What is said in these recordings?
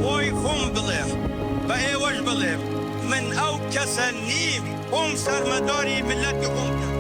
بۆی خۆم بڵێم بە ئێوەش بڵێم من ئەو کەسە نیم خۆم سەرمەداری ملەتی خۆم کرد.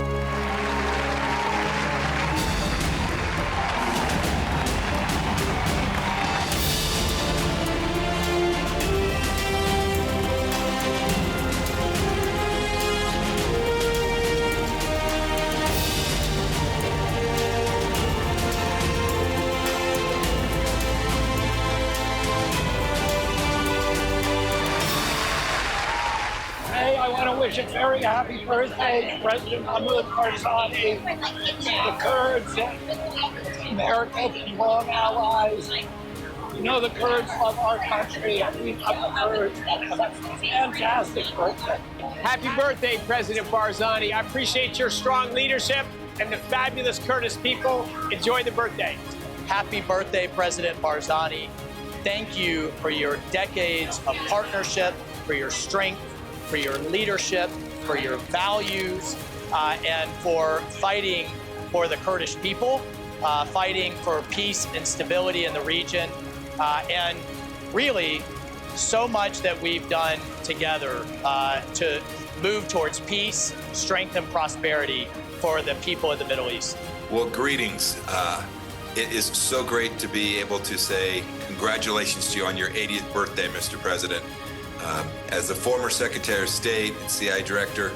Wish a very happy birthday, President Barzani, the Kurds, America, long allies. You know the Kurds love our country, and we love the Kurds. That's a fantastic birthday. Happy birthday, President Barzani. I appreciate your strong leadership and the fabulous Kurdish people. Enjoy the birthday. Happy birthday, President Barzani. Thank you for your decades of partnership, for your strength, for your leadership, for your values, and for fighting for the Kurdish people, fighting for peace and stability in the region, and really so much that we've done together to move towards peace, strength, and prosperity for the people of the Middle East. Well, greetings. It is so great to be able to say congratulations to you on your 80th birthday, Mr. President. As the former Secretary of State and CI Director,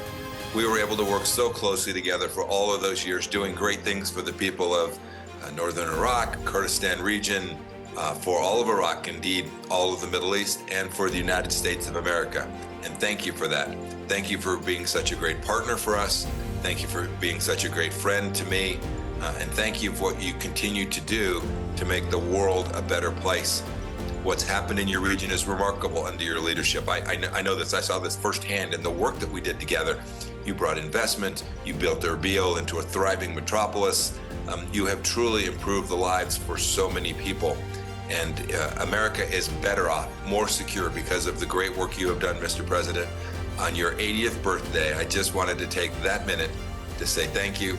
we were able to work so closely together for all of those years, doing great things for the people of Northern Iraq, Kurdistan region, for all of Iraq, indeed, all of the Middle East, and for the United States of America. And thank you for that. Thank you for being such a great partner for us. Thank you for being such a great friend to me. And thank you for what you continue to do to make the world a better place. What's happened in your region is remarkable under your leadership. I know this, I saw this firsthand in the work that we did together. You brought investment, you built Erbil into a thriving metropolis. You have truly improved the lives for so many people. And America is better off, more secure because of the great work you have done, Mr. President. On your 80th birthday, I just wanted to take that minute to say thank you,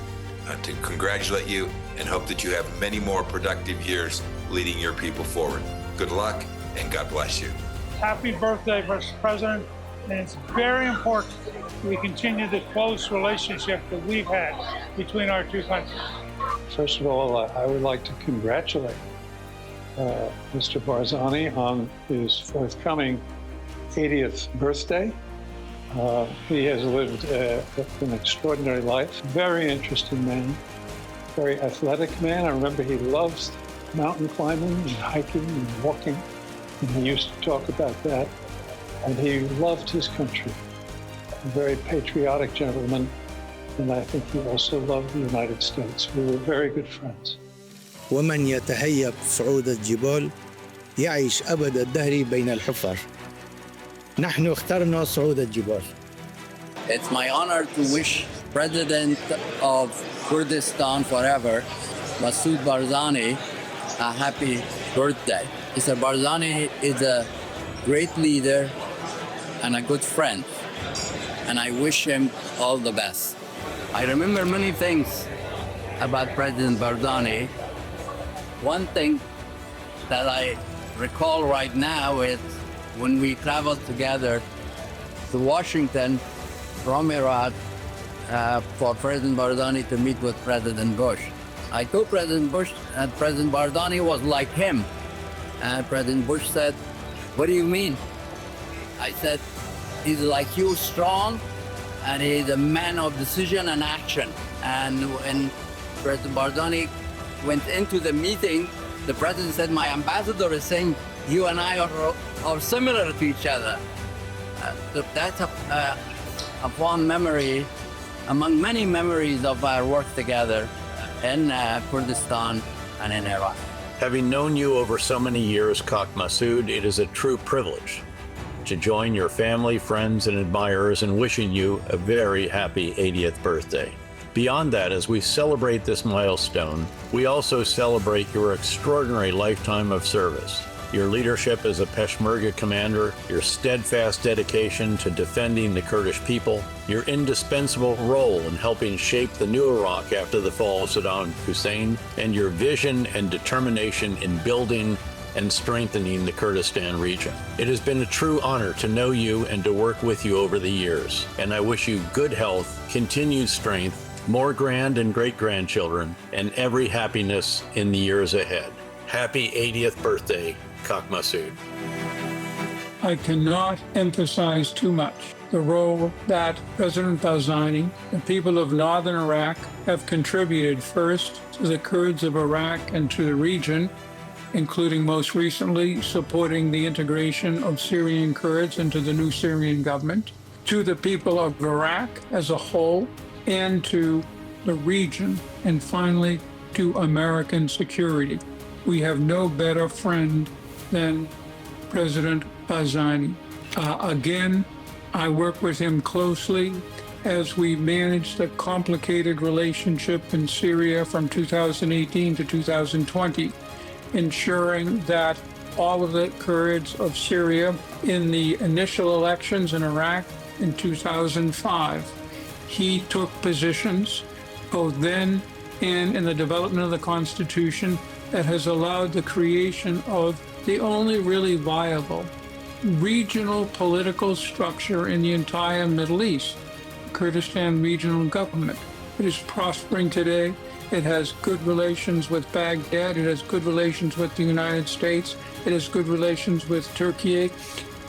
to congratulate you, and hope that you have many more productive years leading your people forward. Good luck, and God bless you. Happy birthday, Mr. President. And it's very important we continue the close relationship that we've had between our two countries. First of all, I would like to congratulate Mr. Barzani on his forthcoming 80th birthday. He has lived an extraordinary life. Very interesting man, very athletic man. I remember he loves mountain climbing and hiking and walking, and he used to talk about that. And he loved his country, a very patriotic gentleman, and I think he also loved the United States. We were very good friends. ومن يتهيب صعود الجبال يعيش أبد الدهر بين الحفر. نحن اخترنا صعود الجبال. It's my honor to wish President of Kurdistan forever, Masoud Barzani, a happy birthday. Mr. Barzani is a great leader and a good friend, and I wish him all the best. I remember many things about President Barzani. One thing that I recall right now is when we traveled together to Washington from Iraq for President Barzani to meet with President Bush. I told President Bush that President Barzani was like him. And President Bush said, "What do you mean?" I said, "He's like you, strong, and he's a man of decision and action." And when President Barzani went into the meeting, the president said, "My ambassador is saying you and I are similar to each other." That's a fond memory among many memories of our work together in Kurdistan and in Iraq. Having known you over so many years, Kak Masood, it is a true privilege to join your family, friends, and admirers in wishing you a very happy 80th birthday. Beyond that, as we celebrate this milestone, we also celebrate your extraordinary lifetime of service. Your leadership as a Peshmerga commander, your steadfast dedication to defending the Kurdish people, your indispensable role in helping shape the new Iraq after the fall of Saddam Hussein, and your vision and determination in building and strengthening the Kurdistan region. It has been a true honor to know you and to work with you over the years, and I wish you good health, continued strength, more grand and great-grandchildren, and every happiness in the years ahead. Happy 80th birthday, Kak Masood. I cannot emphasize too much the role that President Barzani, the people of northern Iraq, have contributed first to the Kurds of Iraq and to the region, including most recently supporting the integration of Syrian Kurds into the new Syrian government, to the people of Iraq as a whole, and to the region, and finally to American security. We have no better friend than President Barzani. Again, I work with him closely as we manage the complicated relationship in Syria from 2018 to 2020, ensuring that all of the Kurds of Syria in the initial elections in Iraq in 2005, he took positions both then and in the development of the Constitution that has allowed the creation of the only really viable regional political structure in the entire Middle East, Kurdistan Regional Government. It is prospering today. It has good relations with Baghdad. It has good relations with the United States. It has good relations with Turkey.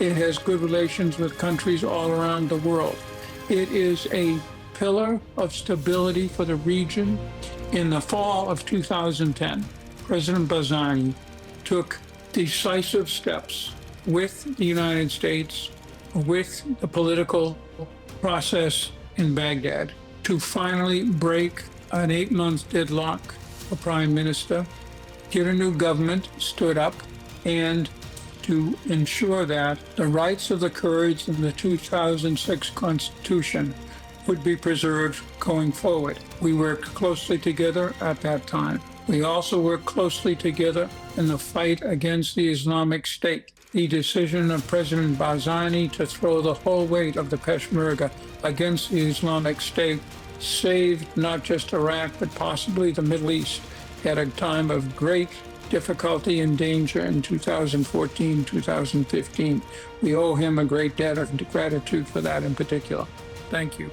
It has good relations with countries all around the world. It is a pillar of stability for the region. In the fall of 2010, President Barzani took decisive steps with the United States, with the political process in Baghdad, to finally break an 8-month deadlock for Prime Minister, get a new government stood up, and to ensure that the rights of the Kurds in the 2006 Constitution would be preserved going forward. We worked closely together at that time. We also worked closely together in the fight against the Islamic State. The decision of President Barzani to throw the whole weight of the Peshmerga against the Islamic State saved not just Iraq, but possibly the Middle East at a time of great difficulty and danger in 2014, 2015. We owe him a great debt of gratitude for that in particular. Thank you.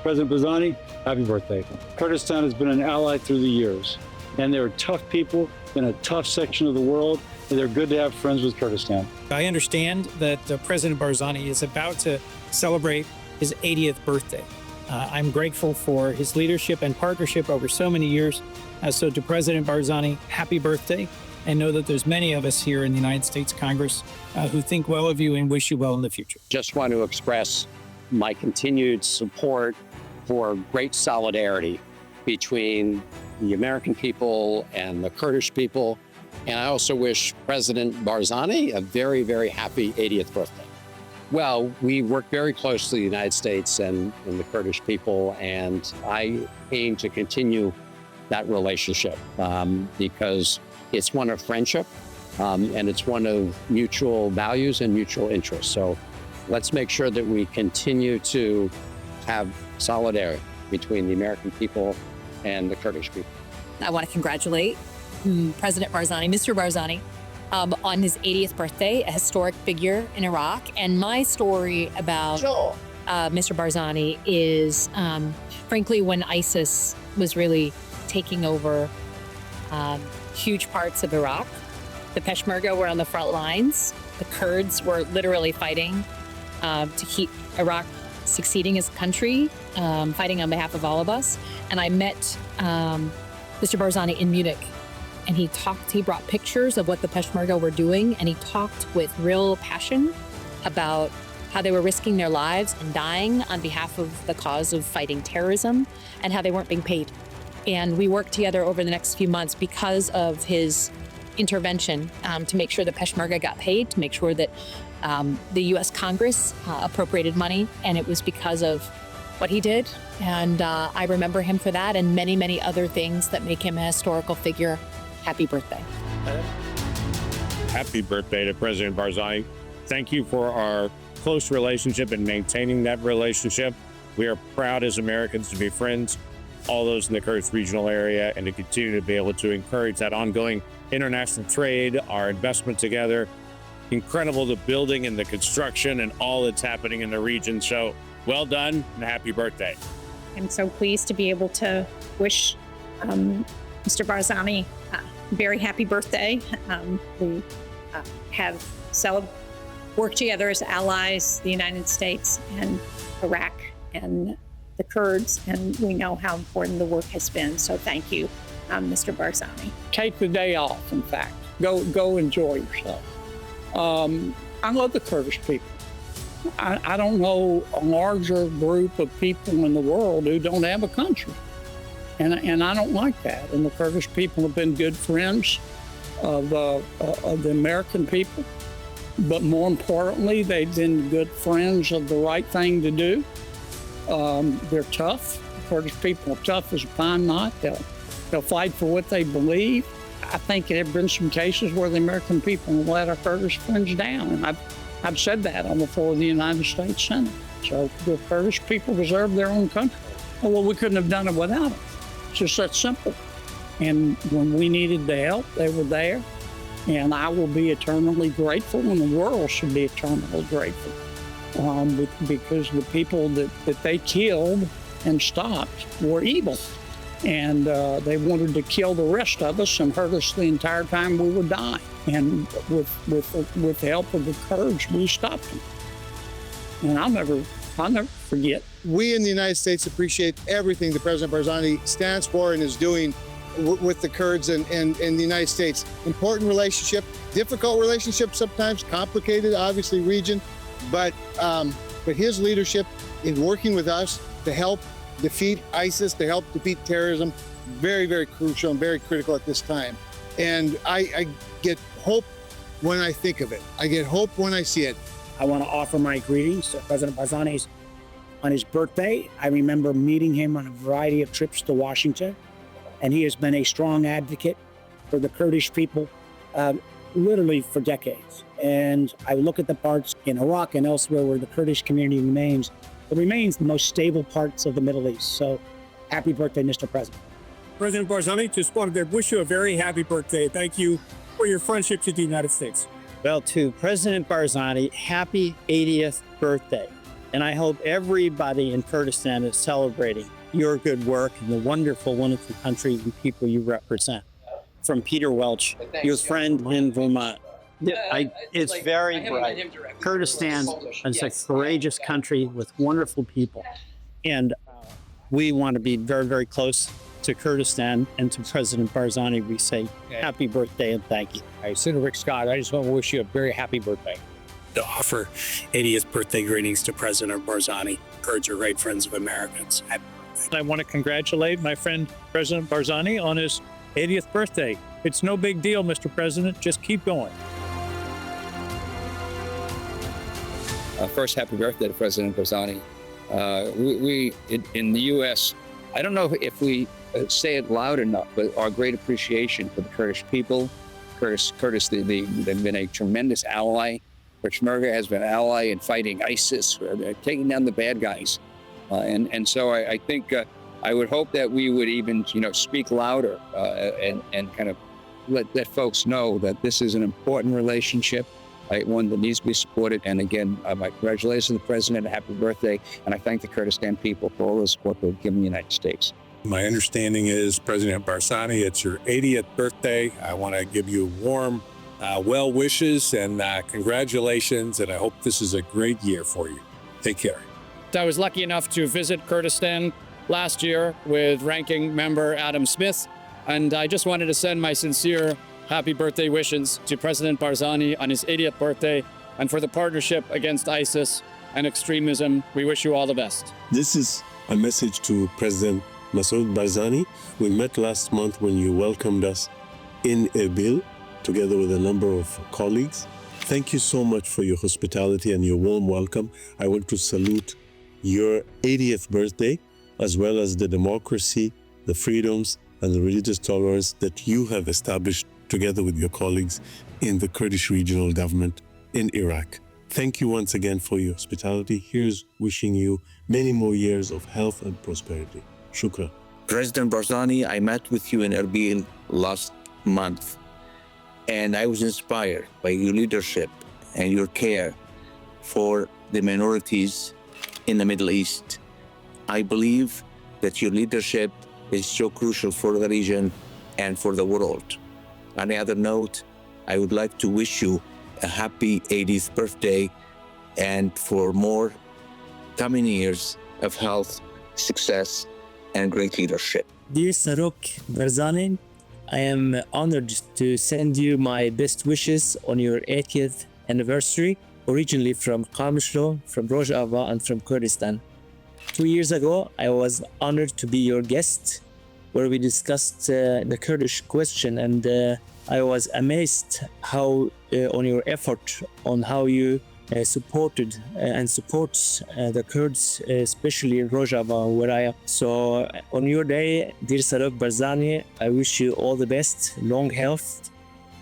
President Barzani, happy birthday. Kurdistan has been an ally through the years, and they're tough people in a tough section of the world, and they're good to have friends with Kurdistan. I understand that President Barzani is about to celebrate his 80th birthday. I'm grateful for his leadership and partnership over so many years. So to President Barzani, happy birthday. And know that there's many of us here in the United States Congress who think well of you and wish you well in the future. Just want to express my continued support for great solidarity between the American people and the Kurdish people. And I also wish President Barzani a very, very happy 80th birthday. Well, we work very closely, the United States and the Kurdish people, and I aim to continue that relationship because it's one of friendship and it's one of mutual values and mutual interests. So let's make sure that we continue to have solidarity between the American people and the Kurdish people. I want to congratulate President Barzani, Mr. Barzani, on his 80th birthday, a historic figure in Iraq. And my story about Mr. Barzani is, frankly, when ISIS was really taking over huge parts of Iraq, the Peshmerga were on the front lines. The Kurds were literally fighting to keep Iraq succeeding as a country, fighting on behalf of all of us. And I met Mr. Barzani in Munich, and he brought pictures of what the Peshmerga were doing, and he talked with real passion about how they were risking their lives and dying on behalf of the cause of fighting terrorism, and how they weren't being paid. And we worked together over the next few months because of his intervention to make sure the Peshmerga got paid, to make sure that the U.S. Congress appropriated money, and it was because of what he did. And I remember him for that and many, many other things that make him a historical figure. Happy birthday. Happy birthday to President Barzani. Thank you for our close relationship and maintaining that relationship. We are proud as Americans to be friends. all those in the Kurdish regional area, and to continue to be able to encourage that ongoing international trade, our investment together. Incredible, the building and the construction and all that's happening in the region. So well done and happy birthday. I'm so pleased to be able to wish Mr. Barzani a very happy birthday. We have worked together as allies, the United States and Iraq and the Kurds, and we know how important the work has been. So thank you, Mr. Barzani. Take the day off, in fact. Go enjoy yourself. I love the Kurdish people. I don't know a larger group of people in the world who don't have a country. And I don't like that. And the Kurdish people have been good friends of the American people. But more importantly, they've been good friends of the right thing to do. They're tough. The Kurdish people are tough as a pine knot. They'll fight for what they believe. I think there have been some cases where the American people have let our Kurdish friends down. And I've said that on the floor of the United States Senate. So the Kurdish people deserve their own country. Well, we couldn't have done it without them. It's just that simple. And when we needed the help, they were there. And I will be eternally grateful, and the world should be eternally grateful. Because the people that they killed and stopped were evil. And they wanted to kill the rest of us and hurt us the entire time we were dying. And with the help of the Kurds, we stopped them. And I'll never forget. We in the United States appreciate everything that President Barzani stands for and is doing with the Kurds and the United States. Important relationship, difficult relationship sometimes, complicated, obviously, region, but his leadership in working with us to help defeat ISIS, to help defeat terrorism, very, very crucial and very critical at this time. And I get hope when I think of it. I get hope when I see it. I want to offer my greetings to President Barzani on his birthday. I remember meeting him on a variety of trips to Washington, and he has been a strong advocate for the Kurdish people, literally for decades. And I look at the parts in Iraq and elsewhere where the Kurdish community remains. It remains the most stable parts of the Middle East. So happy birthday, Mr. President. President Barzani, just wanted to wish you a very happy birthday. Thank you for your friendship to the United States. Well, to President Barzani, happy 80th birthday. And I hope everybody in Kurdistan is celebrating your good work and the wonderful, wonderful country and people you represent. From Peter Welch, your friend in Vermont. It's very bright. Kurdistan is a courageous country with wonderful people. And we want to be very, very close to Kurdistan, and to President Barzani, we say happy birthday and thank you. Hi, Senator Rick Scott. I just want to wish you a very happy birthday. To offer 80th birthday greetings to President Barzani. Kurds are great friends of Americans. I want to congratulate my friend President Barzani on his 80th birthday. It's no big deal, Mr. President. Just keep going. First, happy birthday to President Barzani. We in the U.S., I don't know if we say it loud enough, but our great appreciation for the Kurdish people. Kurdish, they've been a tremendous ally. Peshmerga has been an ally in fighting ISIS, taking down the bad guys. And so I think I would hope that we would even, speak louder and kind of let folks know that this is an important relationship, one that needs to be supported. And again, my congratulations to the President, happy birthday. And I thank the Kurdistan people for all the support they've given the United States. My understanding is, President Barzani, it's your 80th birthday. I want to give you warm well wishes and congratulations, and I hope this is a great year for you. Take care. I was lucky enough to visit Kurdistan last year with Ranking Member Adam Smith, and I just wanted to send my sincere happy birthday wishes to President Barzani on his 80th birthday, and for the partnership against ISIS and extremism. We wish you all the best. This is a message to President Masoud Barzani. We met last month when you welcomed us in Erbil, together with a number of colleagues. Thank you so much for your hospitality and your warm welcome. I want to salute your 80th birthday, as well as the democracy, the freedoms, and the religious tolerance that you have established together with your colleagues in the Kurdish regional government in Iraq. Thank you once again for your hospitality. Here's wishing you many more years of health and prosperity. Shukran. President Barzani, I met with you in Erbil last month, and I was inspired by your leadership and your care for the minorities in the Middle East. I believe that your leadership is so crucial for the region and for the world. On the other note, I would like to wish you a happy 80th birthday and for more coming years of health, success, and great leadership. Dear Sərۆk Barzani, I am honored to send you my best wishes on your 80th anniversary, originally from Qamishlo, from Rojava, and from Kurdistan. 2 years ago, I was honored to be your guest, where we discussed the Kurdish question, and I was amazed how on your effort on how you supported and supports the Kurds, especially in Rojava, where I am. So on your day, dear Sərۆk Barzani, I wish you all the best, long health,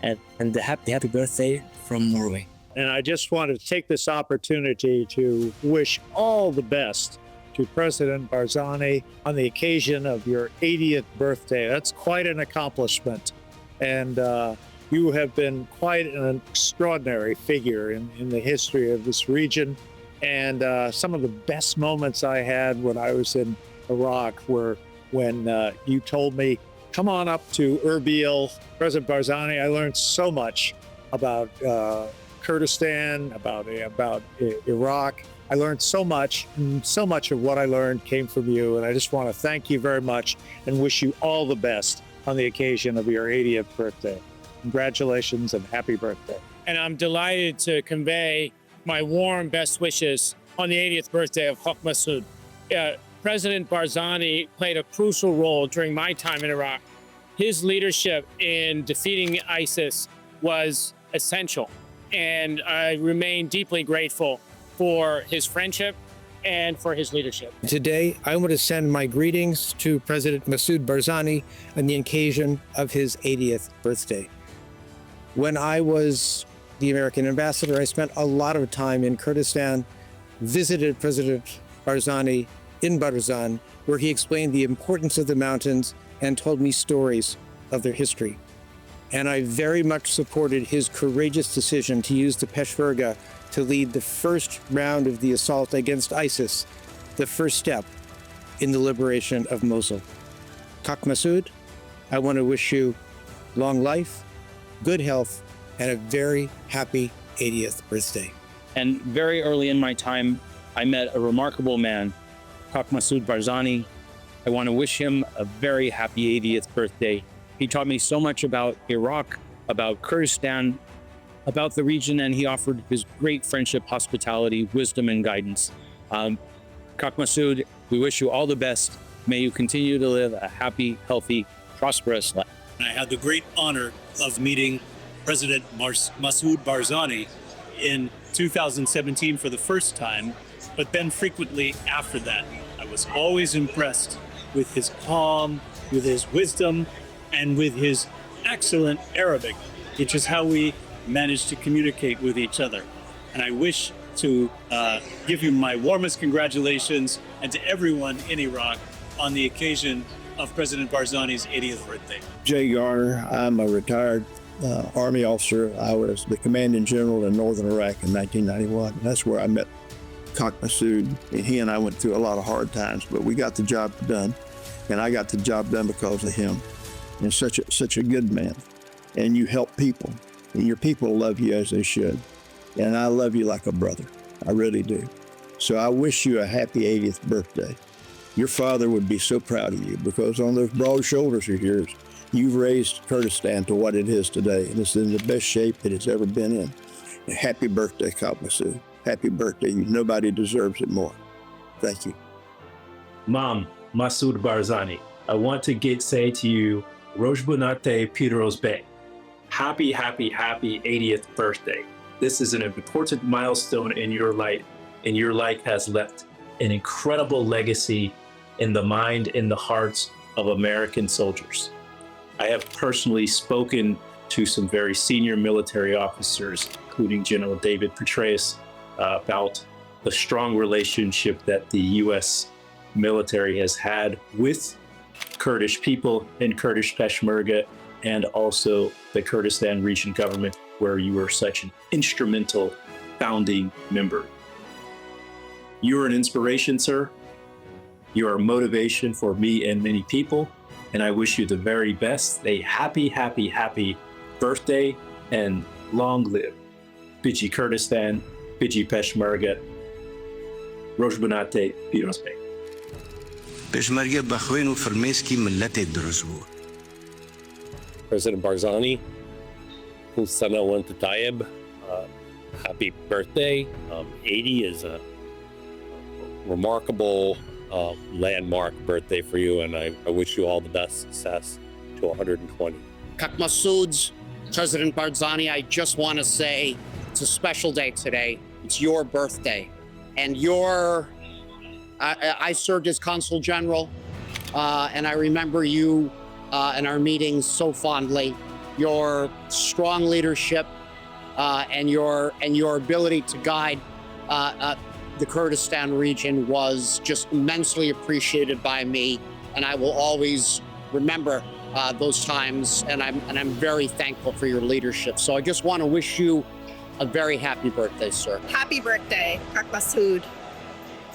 and a happy birthday from Norway. And I just want to take this opportunity to wish all the best to President Barzani on the occasion of your 80th birthday. That's quite an accomplishment. And you have been quite an extraordinary figure in the history of this region. And some of the best moments I had when I was in Iraq were when you told me, come on up to Erbil. President Barzani, I learned so much about Kurdistan, about Iraq. I learned so much, and so much of what I learned came from you. And I just want to thank you very much and wish you all the best on the occasion of your 80th birthday. Congratulations and happy birthday. And I'm delighted to convey my warm best wishes on the 80th birthday of Haq Massoud. President Barzani played a crucial role during my time in Iraq. His leadership in defeating ISIS was essential, and I remain deeply grateful for his friendship and for his leadership. Today, I want to send my greetings to President Massoud Barzani on the occasion of his 80th birthday. When I was the American ambassador, I spent a lot of time in Kurdistan, visited President Barzani in Barzan, where he explained the importance of the mountains and told me stories of their history. And I very much supported his courageous decision to use the Peshmerga to lead the first round of the assault against ISIS, the first step in the liberation of Mosul. Haq Massoud, I want to wish you long life, good health, and a very happy 80th birthday. And very early in my time, I met a remarkable man, Haq Massoud Barzani. I want to wish him a very happy 80th birthday. He taught me so much about Iraq, about Kurdistan, about the region, and he offered his great friendship, hospitality, wisdom, and guidance. Haq Massoud, we wish you all the best. May you continue to live a happy, healthy, prosperous life. I had the great honor of meeting President Massoud Barzani in 2017 for the first time, but then frequently after that. I was always impressed with his calm, with his wisdom, and with his excellent Arabic, which is how we managed to communicate with each other. And I wish to give you my warmest congratulations and to everyone in Iraq on the occasion of President Barzani's 80th birthday. Jay Garner, I'm a retired Army officer. I was the commanding general in northern Iraq in 1991. That's where I met Haq Massoud, and he and I went through a lot of hard times, but we got the job done, and I got the job done because of him. And such a good man, and you help people, and your people love you as they should, and I love you like a brother. I really do. So I wish you a happy 80th birthday. Your father would be so proud of you because on those broad shoulders of yours, you've raised Kurdistan to what it is today, and it's in the best shape it has ever been in. And happy birthday, Haq Massoud. Happy birthday. Nobody deserves it more. Thank you. Mom, Massoud Barzani, I want to say to you, Rojbunate Piros Bey. Happy 80th birthday. This is an important milestone in your life, and your life has left an incredible legacy in the mind and the hearts of American soldiers. I have personally spoken to some very senior military officers, including General David Petraeus, about the strong relationship that the U.S. military has had with Kurdish people in Kurdish Peshmerga, and also the Kurdistan region government, where you were such an instrumental founding member. You are an inspiration, sir. You are a motivation for me and many people, and I wish you the very best. A happy, happy, happy birthday, and long live Biji Kurdistan, Biji Peshmerga, Rojbanate, Piros Bey. Peshmerga بخوين وفرميسكي ملتي الدرزبور. President Barzani, kul sana wa anta tayyib. Happy birthday. 80 is a remarkable landmark birthday for you, and I wish you all the best success to 120. Kak Masood, President Barzani, I just want to say it's a special day today. It's your birthday. And I served as Consul General, and I remember you in our meetings so fondly. Your strong leadership and your ability to guide the Kurdistan region was just immensely appreciated by me, and I will always remember those times, and I'm very thankful for your leadership. So I just want to wish you a very happy birthday, sir. Happy birthday, Kak Masood.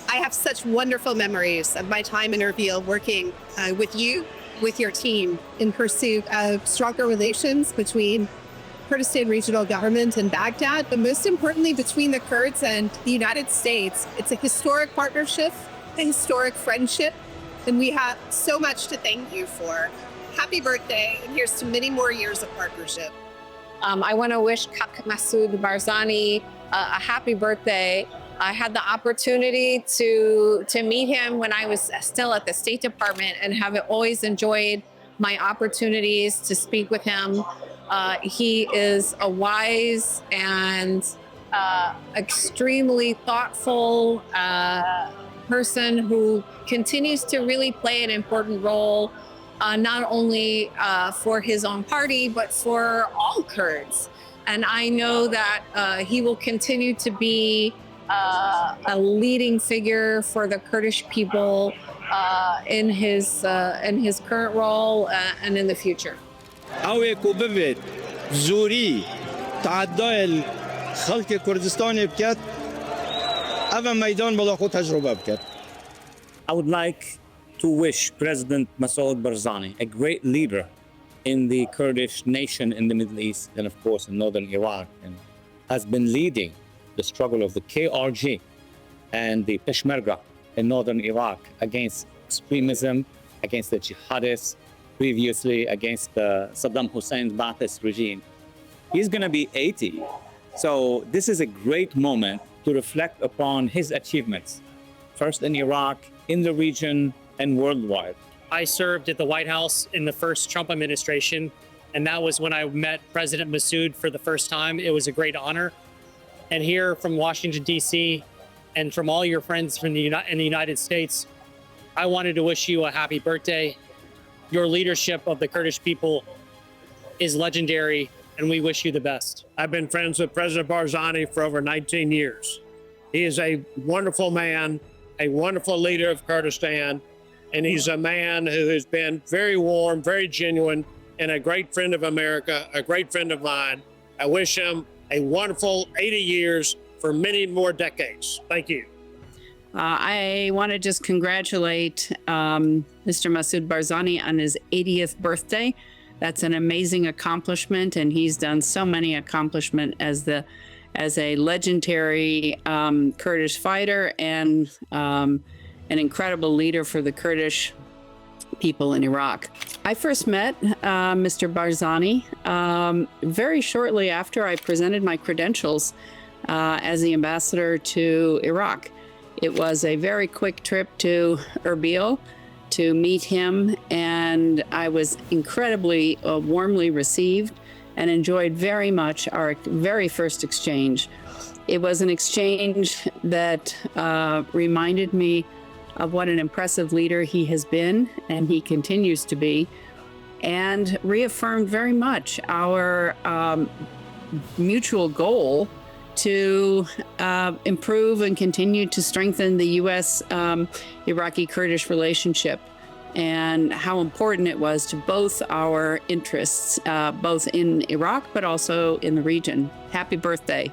I have such wonderful memories of my time in Erbil working with you, with your team, in pursuit of stronger relations between Kurdistan regional government and Baghdad, but most importantly between the Kurds and the United States. It's a historic partnership, a historic friendship, and we have so much to thank you for. Happy birthday, and here's to many more years of partnership. I want to wish Kak Masood Barzani a happy birthday. I had the opportunity to meet him when I was still at the State Department, and have always enjoyed my opportunities to speak with him. He is a wise and extremely thoughtful person who continues to really play an important role, not only for his own party, but for all Kurds. And I know that he will continue to be a leading figure for the Kurdish people in his current role and in the future. اويك وببت زوري تعدى خلق كردستان بكت أما ميدان بلاخو تجربة بكت. I would like to wish President Masoud Barzani, a great leader in the Kurdish nation in the Middle East and of course in northern Iraq, and has been leading the struggle of the KRG and the Peshmerga in northern Iraq against extremism, against the jihadists, previously against Saddam Hussein's Ba'athist regime. He's going to be 80. So this is a great moment to reflect upon his achievements, first in Iraq, in the region, and worldwide. I served at the White House in the first Trump administration, and that was when I met President Masoud for the first time. It was a great honor. And here from Washington, D.C., and from all your friends from in the United States, I wanted to wish you a happy birthday. Your leadership of the Kurdish people is legendary, and we wish you the best. I've been friends with President Barzani for over 19 years. He is a wonderful man, a wonderful leader of Kurdistan, and he's a man who has been very warm, very genuine, and a great friend of America, a great friend of mine. I wish him a wonderful 80 years for many more decades. Thank you. I want to just congratulate Mr. Masoud Barzani on his 80th birthday. That's an amazing accomplishment, and he's done so many accomplishments as a legendary Kurdish fighter and an incredible leader for the Kurdish people in Iraq. I first met Mr. Barzani very shortly after I presented my credentials as the ambassador to Iraq. It was a very quick trip to Erbil to meet him, and I was incredibly warmly received and enjoyed very much our very first exchange. It was an exchange that reminded me of what an impressive leader he has been, and he continues to be, and reaffirmed very much our mutual goal to improve and continue to strengthen the U.S. Iraqi Kurdish relationship. and how important it was to both our interests, both in Iraq, but also in the region. Happy birthday,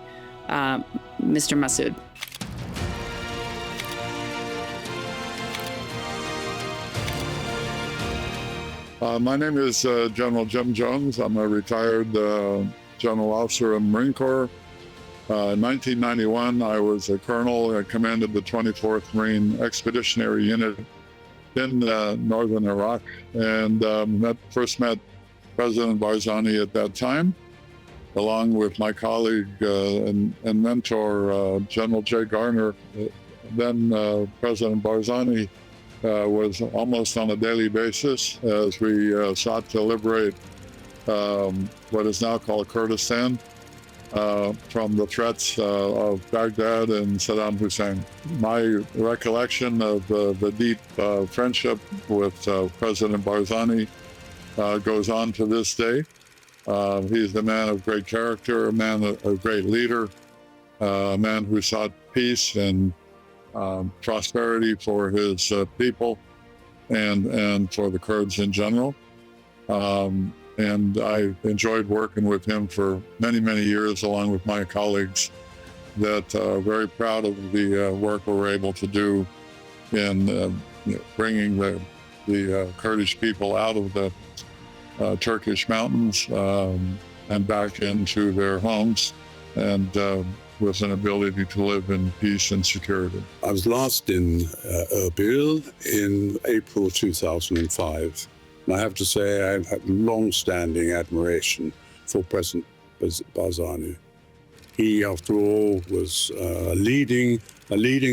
Mr. Masood. My name is General Jim Jones. I'm a retired general officer in the Marine Corps. In 1991, I was a colonel. I commanded the 24th Marine Expeditionary Unit in northern Iraq, and first met President Barzani at that time, along with my colleague and mentor, General Jay Garner. Then President Barzani was almost on a daily basis as we sought to liberate what is now called Kurdistan from the threats of Baghdad and Saddam Hussein. My recollection of the deep friendship with President Barzani goes on to this day. He's a man of great character, a man, a great leader, a man who sought peace and prosperity for his people and for the Kurds in general. And I enjoyed working with him for many, many years, along with my colleagues, that very proud of the work we were able to do in bringing the Kurdish people out of the Turkish mountains and back into their homes, and with an ability to live in peace and security. I was last in Erbil in April 2005. And I have to say I've had long-standing admiration for President Barzani. He, after all, was a leading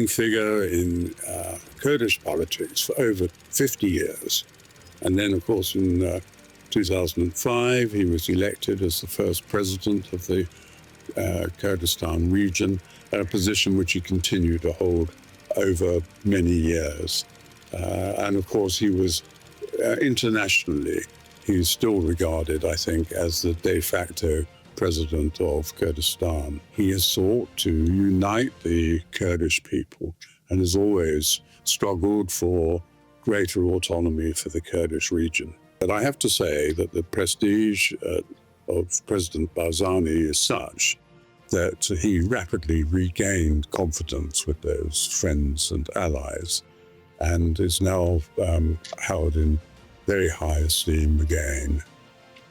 figure in Kurdish politics for over 50 years. And then, of course, in 2005, he was elected as the first president of the Kurdistan region, a position which he continued to hold over many years. And of course, he was internationally, he's still regarded, I think, as the de facto president of Kurdistan. He has sought to unite the Kurdish people and has always struggled for greater autonomy for the Kurdish region. But I have to say that the prestige of President Barzani is such that he rapidly regained confidence with those friends and allies and is now held in very high esteem again.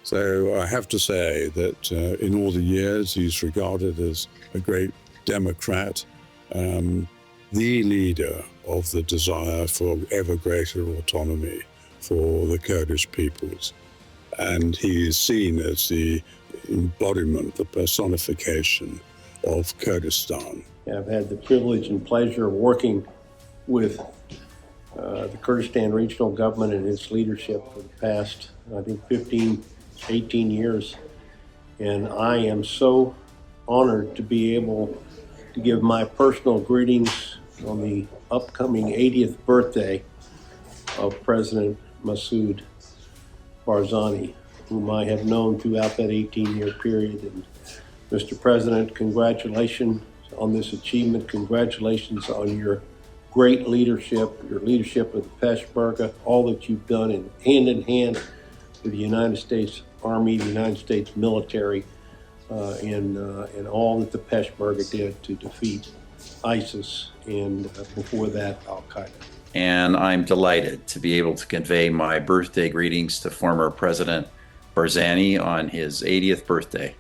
So I have to say that in all the years he's regarded as a great Democrat, the leader of the desire for ever greater autonomy for the Kurdish peoples. And he is seen as the embodiment, the personification of Kurdistan. I've had the privilege and pleasure of working with the Kurdistan regional government and its leadership for the past, I think, 15, 18 years. And I am so honored to be able to give my personal greetings on the upcoming 80th birthday of President Masood Barzani, whom I have known throughout that 18-year period. And Mr. President, congratulations on this achievement. Congratulations on your great leadership, your leadership of the Peshmerga, all that you've done in hand with the United States Army, the United States military, and all that the Peshmerga did to defeat ISIS and before that, Al-Qaeda. And I'm delighted to be able to convey my birthday greetings to former President Barzani on his 80th birthday.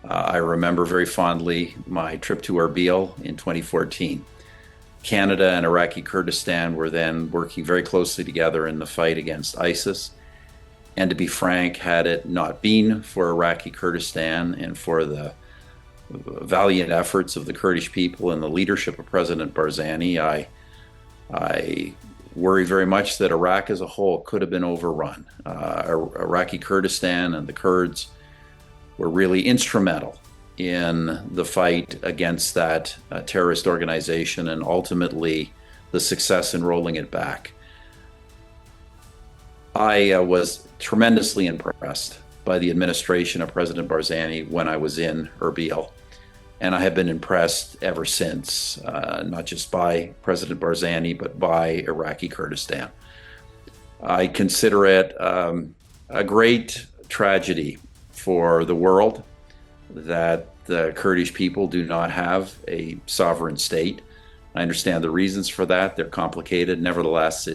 I remember very fondly my trip to Erbil in 2014. Canada and Iraqi Kurdistan were then working very closely together in the fight against ISIS. And to be frank, had it not been for Iraqi Kurdistan and for the valiant efforts of the Kurdish people and the leadership of President Barzani, I worry very much that Iraq as a whole could have been overrun. Iraqi Kurdistan and the Kurds were really instrumental in the fight against that terrorist organization and ultimately the success in rolling it back. I was tremendously impressed by the administration of President Barzani when I was in Erbil. And I have been impressed ever since, not just by President Barzani, but by Iraqi Kurdistan. I consider it a great tragedy for the world that the Kurdish people do not have a sovereign state. I understand the reasons for that. They're complicated. Nevertheless,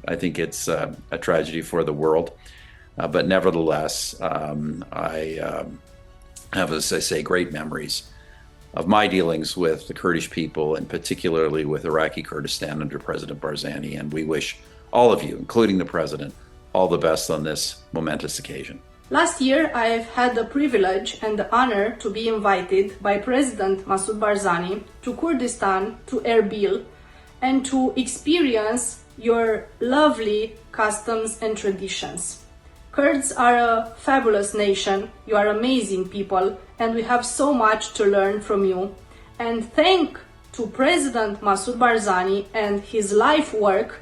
I think it's a tragedy for the world. But nevertheless, I have, as I say, great memories of my dealings with the Kurdish people, and particularly with Iraqi Kurdistan under President Barzani. And we wish all of you, including the President, all the best on this momentous occasion. Last year, I've had the privilege and the honor to be invited by President Masoud Barzani to Kurdistan, to Erbil, and to experience your lovely customs and traditions. Kurds are a fabulous nation, you are amazing people, and we have so much to learn from you. And thanks to President Masoud Barzani and his life work,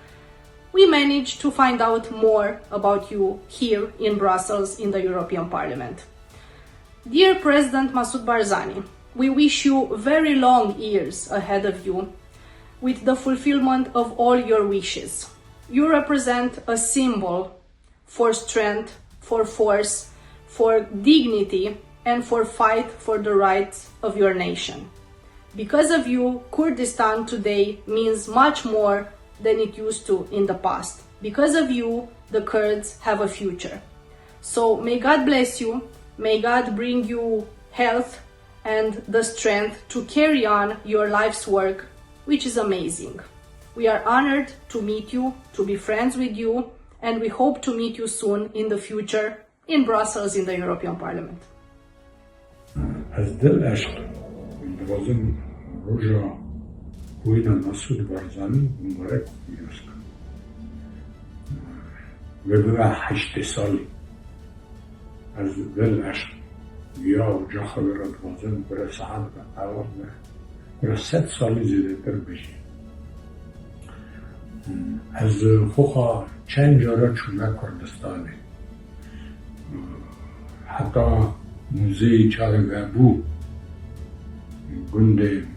we managed to find out more about you here in Brussels in the European Parliament. Dear President Masoud Barzani, we wish you very long years ahead of you with the fulfillment of all your wishes. You represent a symbol for strength, for force, for dignity, and for fight for the rights of your nation. Because of you, Kurdistan today means much more than it used to in the past. Because of you, the Kurds have a future. So may God bless you, may God bring you health and the strength to carry on your life's work, which is amazing. We are honored to meet you, to be friends with you, and we hope to meet you soon in the future in Brussels in the European Parliament. از دل عشق دوازم روژا وینا مسعود بارزانی مبارک می‌باشم. و به 8 سالی از دل عشق یا و جا خبر دوازم برای ساعت به اول برای 100 سالی زیده تر بشیم. از خوخا چند جارا چونه کردستانی حتی موزه چاره بو گند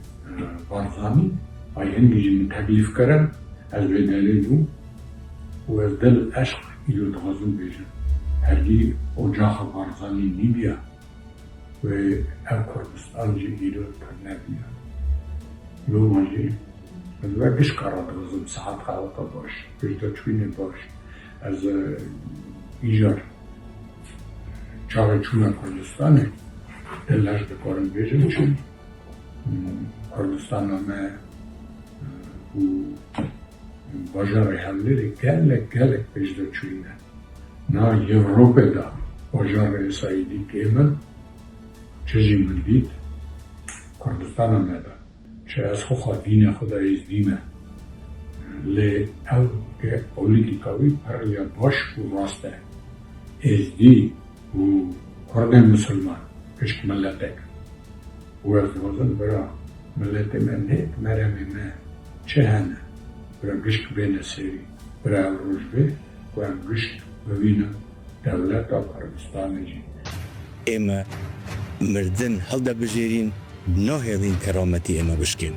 بارزانی آینگی تکلیف کردن از بدلیل و از دل عشق ایلو دوازم بیشن هرگی اجاق بارزانی نیبیا و او کردستان جی ایلو تر نبیا لو ماجی از وقتش کارات دوازم ساعت خواهد باش بجدا چوینه باش از ایجار چاره چونه کردستانه دلش بکارم بیشن چون کردستان همه باجار حمله گلک بجدا چوینه نه یوروپه دا باجار اسرائیلی که من چیزی من دید کردستان همه دا چه از خود دین خدا از دینه لی او که پولیتیکاوی پرلیا باش و راسته از دی و کرد مسلمان کشک ملتک و از دوازن برا ملت من هیت مرمی من چه هنه برا گشک بین سری برا روشبه و گشک ببینه دولت و کردستان جی اما مردن هل دا بجیرین نه هلین کرامتی اما بشکن